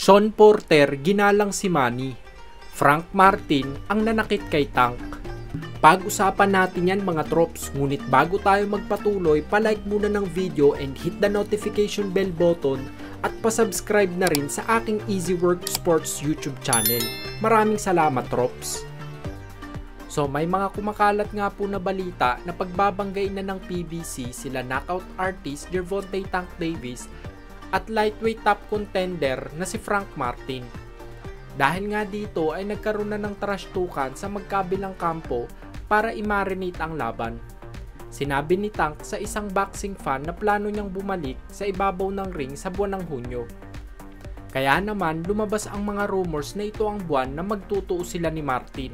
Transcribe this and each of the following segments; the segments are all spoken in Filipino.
Sean Porter ginalang si Manny. Frank Martin ang nanakit kay Tank. Pag-usapan natin yan mga trops, ngunit bago tayo magpatuloy, palike muna ng video and hit the notification bell button at pasubscribe na rin sa aking Easy Work Sports YouTube channel. Maraming salamat trops! So may mga kumakalat nga po na balita na pagbabanggay na ng PBC sila knockout artist Gervonta Tank Davis at lightweight top contender na si Frank Martin. Dahil nga dito ay nagkaroon na ng trash-tukan sa magkabilang kampo para i-marinate ang laban. Sinabi ni Tank sa isang boxing fan na plano niyang bumalik sa ibabaw ng ring sa buwan ng Hunyo. Kaya naman lumabas ang mga rumors na ito ang buwan na magtutuo sila ni Martin.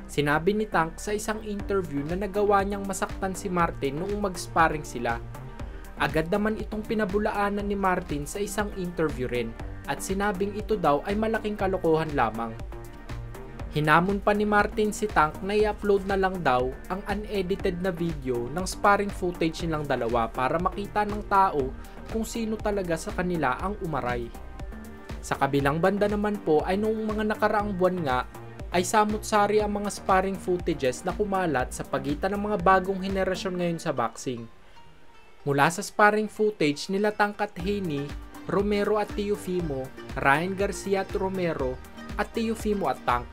Sinabi ni Tank sa isang interview na nagawa niyang masaktan si Martin noong mag-sparring sila. Agad naman itong pinabulaanan ni Martin sa isang interview rin at sinabing ito daw ay malaking kalokohan lamang. Hinamon pa ni Martin si Tank na i-upload na lang daw ang unedited na video ng sparring footage nilang dalawa para makita ng tao kung sino talaga sa kanila ang umaray. Sa kabilang banda naman po ay noong mga nakaraang buwan nga ay samut-sari ang mga sparring footages na kumalat sa pagitan ng mga bagong henerasyon ngayon sa boxing. Mula sa sparring footage nila Tank at Haney, Romero at Teofimo, Ryan Garcia at Romero, at Teofimo at Tank.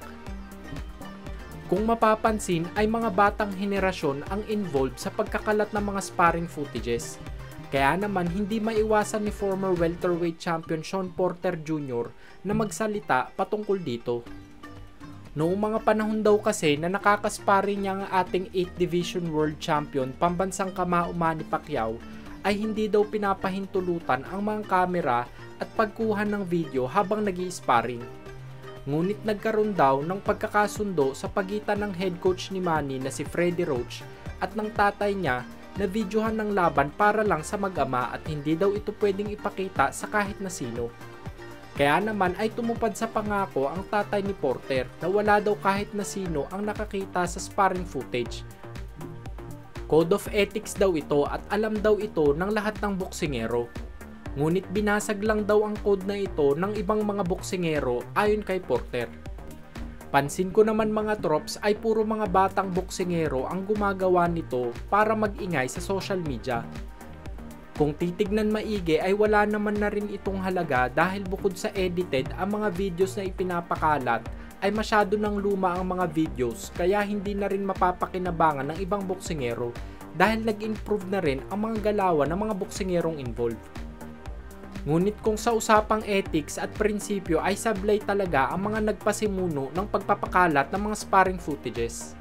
Kung mapapansin ay mga batang henerasyon ang involved sa pagkakalat ng mga sparring footages. Kaya naman hindi maiwasan ni former welterweight champion Sean Porter Jr. na magsalita patungkol dito. Noong mga panahon daw kasi na nakakasparring niya ang ating 8th Division World Champion pambansang kamao Manny Pacquiao ay hindi daw pinapahintulutan ang mga kamera at pagkuha ng video habang nag-i-sparring. Ngunit nagkaroon daw ng pagkakasundo sa pagitan ng head coach ni Manny na si Freddie Roach at ng tatay niya na videohan ng laban para lang sa mag-ama at hindi daw ito pwedeng ipakita sa kahit na sino. Kaya naman ay tumupad sa pangako ang tatay ni Porter na wala daw kahit na sino ang nakakita sa sparring footage. Code of ethics daw ito at alam daw ito ng lahat ng boksingero. Ngunit binasag lang daw ang code na ito ng ibang mga boksingero ayon kay Porter. Pansin ko naman mga trops ay puro mga batang boksingero ang gumagawa nito para mag-ingay sa social media. Kung titignan maigi ay wala naman na rin itong halaga dahil bukod sa edited ang mga videos na ipinapakalat ay masyado ng luma ang mga videos kaya hindi na rin mapapakinabangan ng ibang boksingero dahil nag-improve na rin ang mga galawan ng mga boksingerong involved. Ngunit kung sa usapang ethics at prinsipyo ay sablay talaga ang mga nagpasimuno ng pagpapakalat ng mga sparring footages.